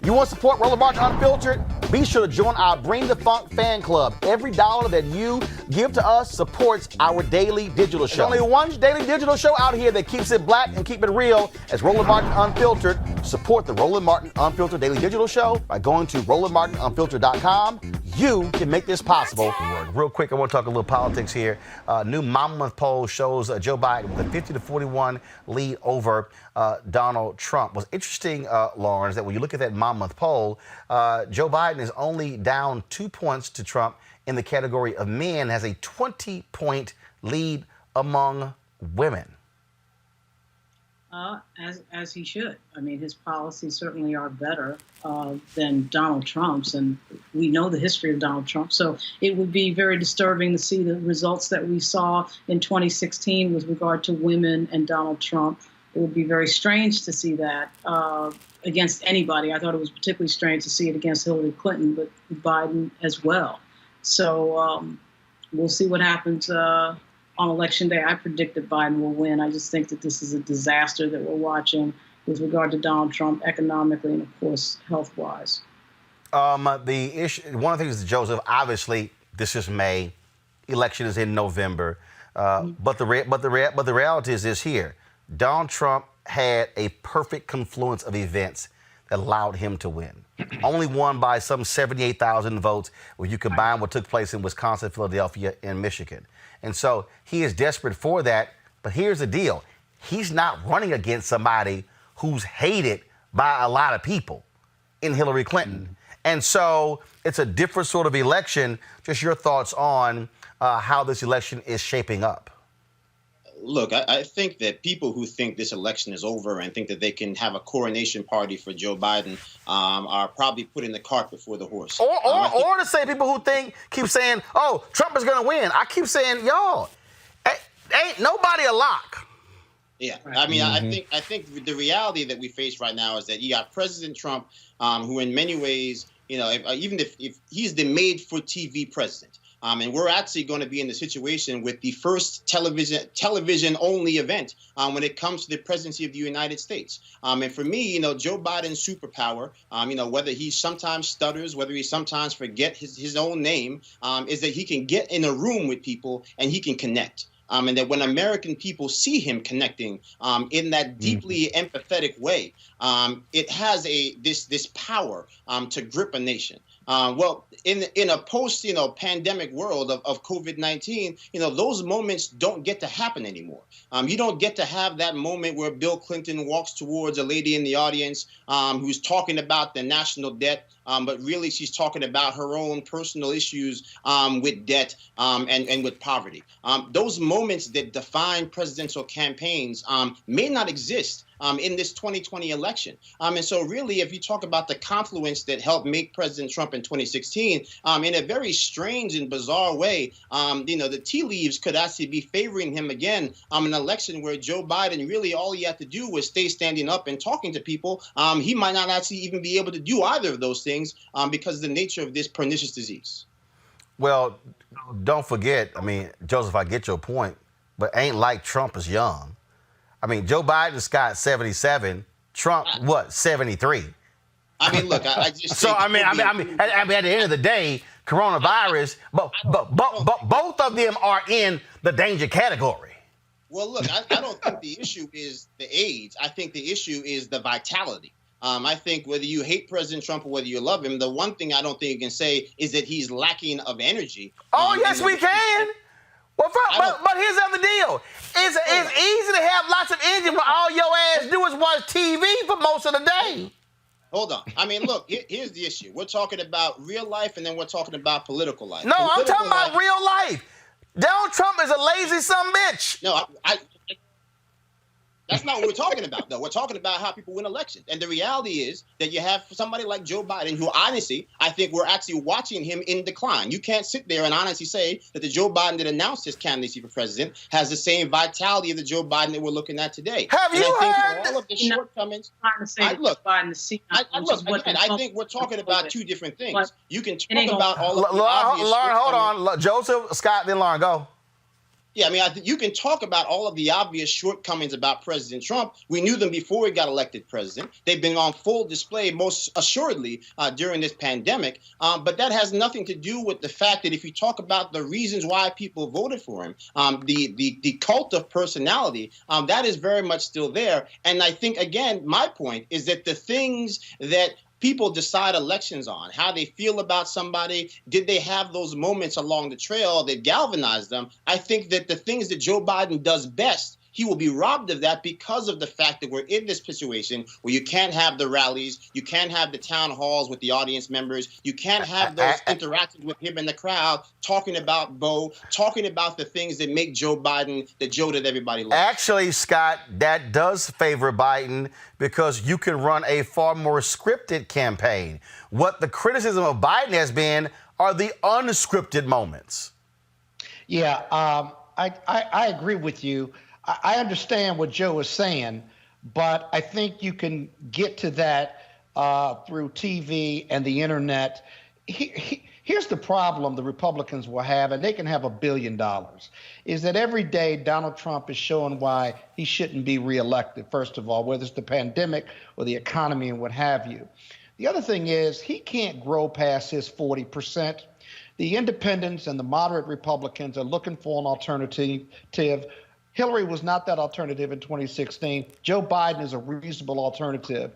You want to support Roland Martin Unfiltered? Be sure to join our Bring the Funk fan club. Every dollar that you give to us supports our daily digital show. There's only one daily digital show out here that keeps it black and keep it real as Roland Martin Unfiltered. Support the Roland Martin Unfiltered daily digital show by going to RolandMartinUnfiltered.com. You can make this possible. Real quick, I want to talk a little politics here. New Monmouth poll shows Joe Biden with a 50-41 lead over Donald Trump. What's interesting, Lawrence, that when you look at that Monmouth poll, Joe Biden is only down 2 points to Trump in the category of men, has a 20-point lead among women. As he should. I mean, his policies certainly are better than Donald Trump's, and we know the history of Donald Trump. So it would be very disturbing to see the results that we saw in 2016 with regard to women and Donald Trump. It would be very strange to see that against anybody. I thought it was particularly strange to see it against Hillary Clinton, but Biden as well. So we'll see what happens on Election Day. I predict that Biden will win. I just think that this is a disaster that we're watching with regard to Donald Trump economically and, of course, health-wise. The issue, one of the things is, Joseph, obviously this is May, election is in November, but the reality is this here. Donald Trump had a perfect confluence of events that allowed him to win. Only won by some 78,000 votes when you combine what took place in Wisconsin, Philadelphia, and Michigan. And so he is desperate for that. But here's the deal. He's not running against somebody who's hated by a lot of people in Hillary Clinton. And so it's a different sort of election. Just your thoughts on how this election is shaping up. Look, I think that people who think this election is over and think that they can have a coronation party for Joe Biden are probably putting the cart before the horse. Or to say people who keep saying, oh, Trump is going to win. I keep saying, y'all, ain't nobody a lock. Yeah, I mean, I think the reality that we face right now is that you got President Trump, who in many ways, you know, even if he's the made-for-TV president. And we're actually going to be in the situation with the first television-only event when it comes to the presidency of the United States. And for me, you know, Joe Biden's superpower, you know, whether he sometimes stutters, whether he sometimes forget his own name, is that he can get in a room with people and he can connect. And that when American people see him connecting in that deeply empathetic way, it has this power to grip a nation. Well, in a post, you know, pandemic world of COVID-19, you know, those moments don't get to happen anymore. You don't get to have that moment where Bill Clinton walks towards a lady in the audience who's talking about the national debt, but really she's talking about her own personal issues with debt and with poverty. Those moments that define presidential campaigns may not exist in this 2020 election. And so really, if you talk about the confluence that helped make President Trump in 2016, in a very strange and bizarre way, you know, the tea leaves could actually be favoring him again in an election where Joe Biden, really all he had to do was stay standing up and talking to people. He might not actually even be able to do either of those things because of the nature of this pernicious disease. Well, don't forget, I mean, Joseph, I get your point, but ain't like Trump is young. I mean, Joe Biden's got 77. Trump, what, 73? I mean, look, I just so I mean, at the end of the day, coronavirus, but both of them are in the danger category. Well, look, I don't think the issue is the age. I think the issue is the vitality. I think whether you hate President Trump or whether you love him, the one thing I don't think you can say is that he's lacking of energy. Oh, yes, we can. Well, but here's the other deal. It's easy to have lots of energy when all your ass do is watch TV for most of the day. Hold on. I mean, look, here's the issue. We're talking about real life, and then we're talking about political life. No, I'm talking about real life. Donald Trump is a lazy sumbitch. No, that's not what we're talking about, though. We're talking about how people win elections. And the reality is that you have somebody like Joe Biden, who honestly, I think we're actually watching him in decline. You can't sit there and honestly say that the Joe Biden that announced his candidacy for president has the same vitality of the Joe Biden that we're looking at today. Have you heard? For all of the shortcomings, I think we're talking about two different things. You can talk about all of the obvious Lauren, hold on. Joseph, Scott, then Lauren, go. Yeah, I mean, you can talk about all of the obvious shortcomings about President Trump. We knew them before he got elected president. They've been on full display, most assuredly, during this pandemic. But that has nothing to do with the fact that if you talk about the reasons why people voted for him, the cult of personality, that is very much still there. And I think, again, my point is that the things that people decide elections on, how they feel about somebody, did they have those moments along the trail that galvanized them? I think that the things that Joe Biden does best, he will be robbed of that because of the fact that we're in this situation where you can't have the rallies, you can't have the town halls with the audience members, you can't have those interactions with him in the crowd, talking about Bo, talking about the things that make Joe Biden the Joe that everybody loves. Actually, Scott, that does favor Biden because you can run a far more scripted campaign. What the criticism of Biden has been are the unscripted moments. Yeah, I agree with you. I understand what Joe is saying, but I think you can get to that through TV and the internet. Here's the problem the Republicans will have, and they can have $1 billion, is that every day Donald Trump is showing why he shouldn't be reelected, first of all, whether it's the pandemic or the economy and what have you. The other thing is he can't grow past his 40%. The independents and the moderate Republicans are looking for an alternative. Hillary was not that alternative in 2016. Joe Biden is a reasonable alternative.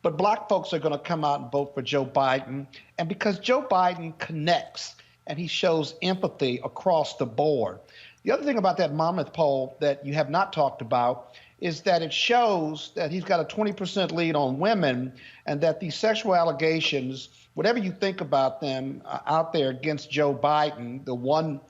But black folks are going to come out and vote for Joe Biden. And because Joe Biden connects and he shows empathy across the board. The other thing about that Monmouth poll that you have not talked about is that it shows that he's got a 20% lead on women and that these sexual allegations, whatever you think about them out there against Joe Biden, the one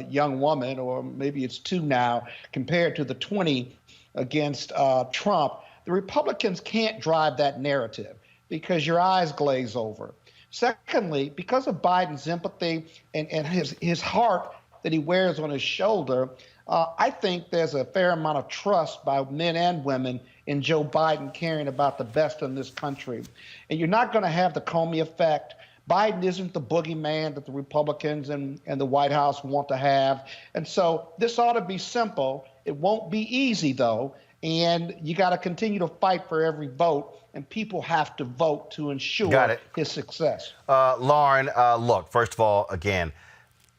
young woman, or maybe it's two now, compared to the 20 against Trump, the Republicans can't drive that narrative because your eyes glaze over. Secondly, because of Biden's empathy and his heart that he wears on his shoulder, I think there's a fair amount of trust by men and women in Joe Biden caring about the best in this country. And you're not going to have the Comey effect. Biden isn't the boogeyman that the Republicans and the White House want to have. And so this ought to be simple. It won't be easy, though. And you got to continue to fight for every vote. And people have to vote to ensure his success. Lauren, look, first of all, again,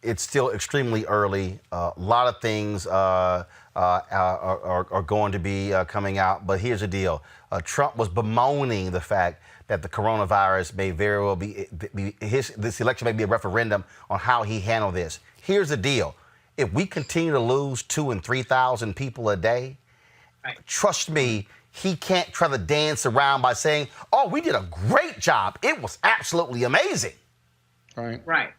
it's still extremely early. A lot of things are going to be coming out. But here's the deal. Trump was bemoaning the fact that the coronavirus may very well be this election may be a referendum on how he handled this. Here's the deal. If we continue to lose 2,000 and 3,000 people a day, trust me, he can't try to dance around by saying, oh, we did a great job. It was absolutely amazing. Right.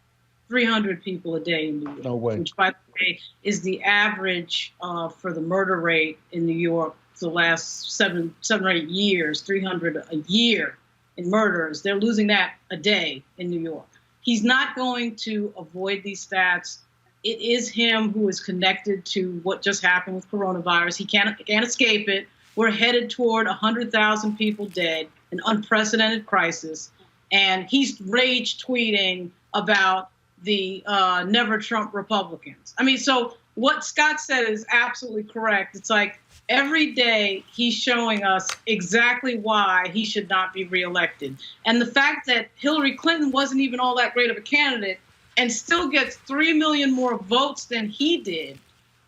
300 people a day in New York. No way. Which, by the way, is the average for the murder rate in New York for the last seven or 8 years, 300 a year in murders. They're losing that a day in New York. He's not going to avoid these stats. It is him who is connected to what just happened with coronavirus. He can't escape it. We're headed toward 100,000 people dead, an unprecedented crisis. And he's rage tweeting about the Never Trump Republicans. I mean, so what Scott said is absolutely correct. It's like every day he's showing us exactly why he should not be reelected. And the fact that Hillary Clinton wasn't even all that great of a candidate and still gets 3 million more votes than he did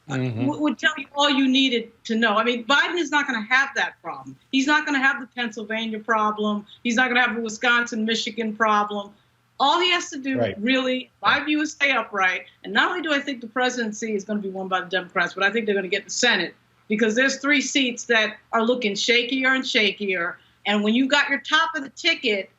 would tell you all you needed to know. I mean, Biden is not going to have that problem. He's not going to have the Pennsylvania problem. He's not going to have the Wisconsin, Michigan problem. All he has to do, really, my view, is stay upright. And not only do I think the presidency is going to be won by the Democrats, but I think they're going to get the Senate because there's 3 seats that are looking shakier and shakier. And when you got your top of the ticket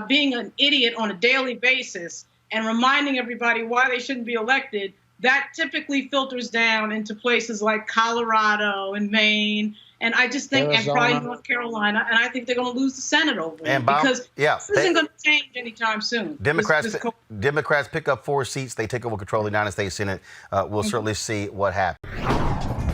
being an idiot on a daily basis and reminding everybody why they shouldn't be elected, that typically filters down into places like Colorado and Maine. And I just think, and probably North Carolina, and I think they're going to lose the Senate over it because this isn't going to change anytime soon. Democrats pick up 4 seats. They take over control of the United States Senate. We'll certainly see what happens.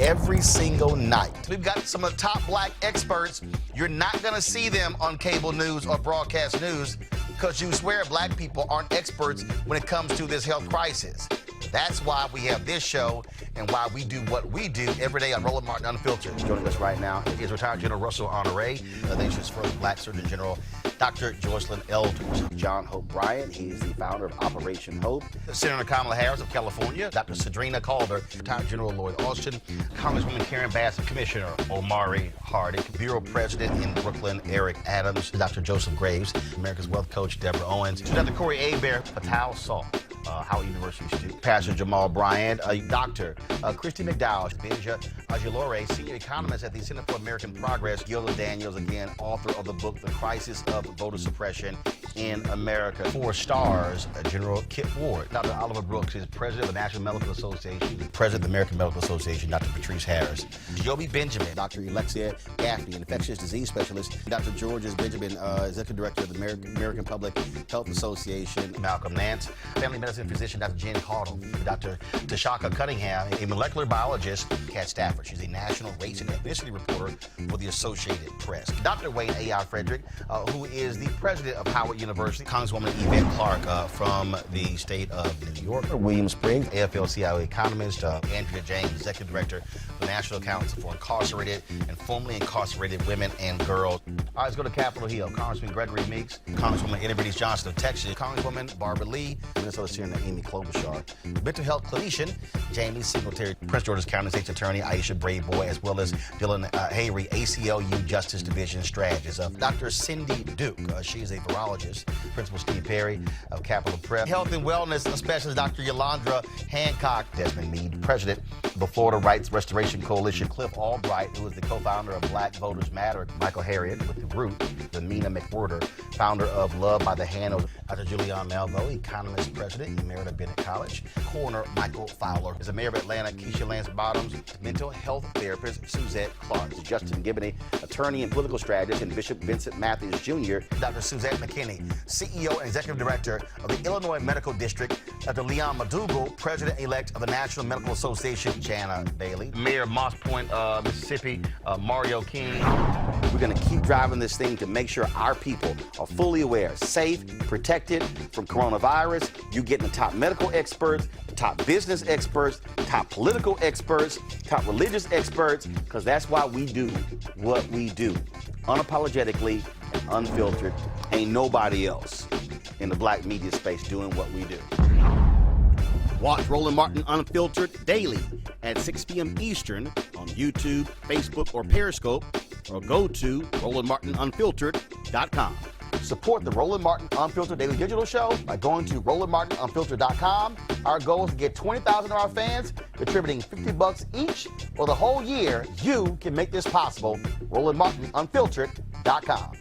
Every single night, we've got some of the top black experts. You're not going to see them on cable news or broadcast news because you swear black people aren't experts when it comes to this health crisis. That's why we have this show and why we do what we do every day on Roland Martin Unfiltered. Joining us right now is retired General Russell Honore, the nation's first black Surgeon General, Dr. Joycelyn Elders. John Hope Bryant, he is the founder of Operation Hope. Senator Kamala Harris of California, Dr. Sadrina Calder, retired General Lloyd Austin, Congresswoman Karen Bass, Commissioner Omari Harding, Bureau President in Brooklyn, Eric Adams, Dr. Joseph Graves, America's Wealth Coach, Deborah Owens, Dr. Corey Abear, Patal Saul, Howard University student, Pastor Jamal Bryant, Dr. Christy McDowell, Benja Ajilore, senior economist at the Center for American Progress, Gilda Daniels, again, author of the book, The Crisis of Voter Suppression in America. 4 stars, General Kip Ward, Dr. Oliver Brooks is president of the National Medical Association, president of the American Medical Association, Dr. Patrice Harris, Joby Benjamin, Dr. Alexia Gaffney, infectious disease specialist, Dr. Georges Benjamin, executive director of the American Public Health Association, Malcolm Nance, family medicine physician, Dr. Jen Caudle, Dr. Tashaka Cunningham, a molecular biologist, Kat Stafford. She's a national race and ethnicity reporter for the Associated Press. Dr. Wayne A.I. Frederick, who is the president of Howard University, Congresswoman Yvette Clarke from the state of New York, William Spriggs, AFL-CIO economist, Andrea James, executive director of the National Council for Incarcerated and Formerly Incarcerated Women and Girls. All right, let's go to Capitol Hill. Congressman Gregory Meeks, Congresswoman Eddie Bernice Johnson of Texas, Congresswoman Barbara Lee, Minnesota Senator Amy Klobuchar, mental health clinician Jamie Singletary, Prince George's County State's Attorney Aisha Brayboy, as well as Dylan Hayrie, ACLU Justice Division strategist. Dr. Cindy Duke, she is a virologist. Principal Steve Perry of Capitol Prep. Health and wellness specialist Dr. Yolandra Hancock. Desmond Meade, president of the Florida Rights Restoration Coalition. Cliff Albright, who is the co-founder of Black Voters Matter. Michael Harriet with The Root. Mina McWhorter, founder of Love by the Hand. Dr. Julianne Malvo, economist president, Emerita Bennett College. Coroner Michael Fowler is the mayor of Atlanta. Keisha Lance Bottoms, mental health therapist Suzette Clark. Justin Gibney, attorney and political strategist, and Bishop Vincent Matthews Jr. Dr. Suzette McKinney, CEO and executive director of the Illinois Medical District. Dr. Leon Madugal, president-elect of the National Medical Association. Jana Bailey, mayor of Moss Point, Mississippi, Mario King. We're going to keep driving this thing to make sure our people are fully aware, safe, protected from coronavirus. You're getting the top medical experts, the top business experts, top political experts, top religious experts, because that's why we do what we do. Unapologetically and unfiltered. Ain't nobody else in the black media space doing what we do. Watch Roland Martin Unfiltered daily at 6 p.m. Eastern on YouTube, Facebook, or Periscope, or go to RolandMartinUnfiltered.com. Support the Roland Martin Unfiltered Daily Digital Show by going to RolandMartinUnfiltered.com. Our goal is to get 20,000 of our fans contributing $50 each for the whole year. You can make this possible. RolandMartinUnfiltered.com.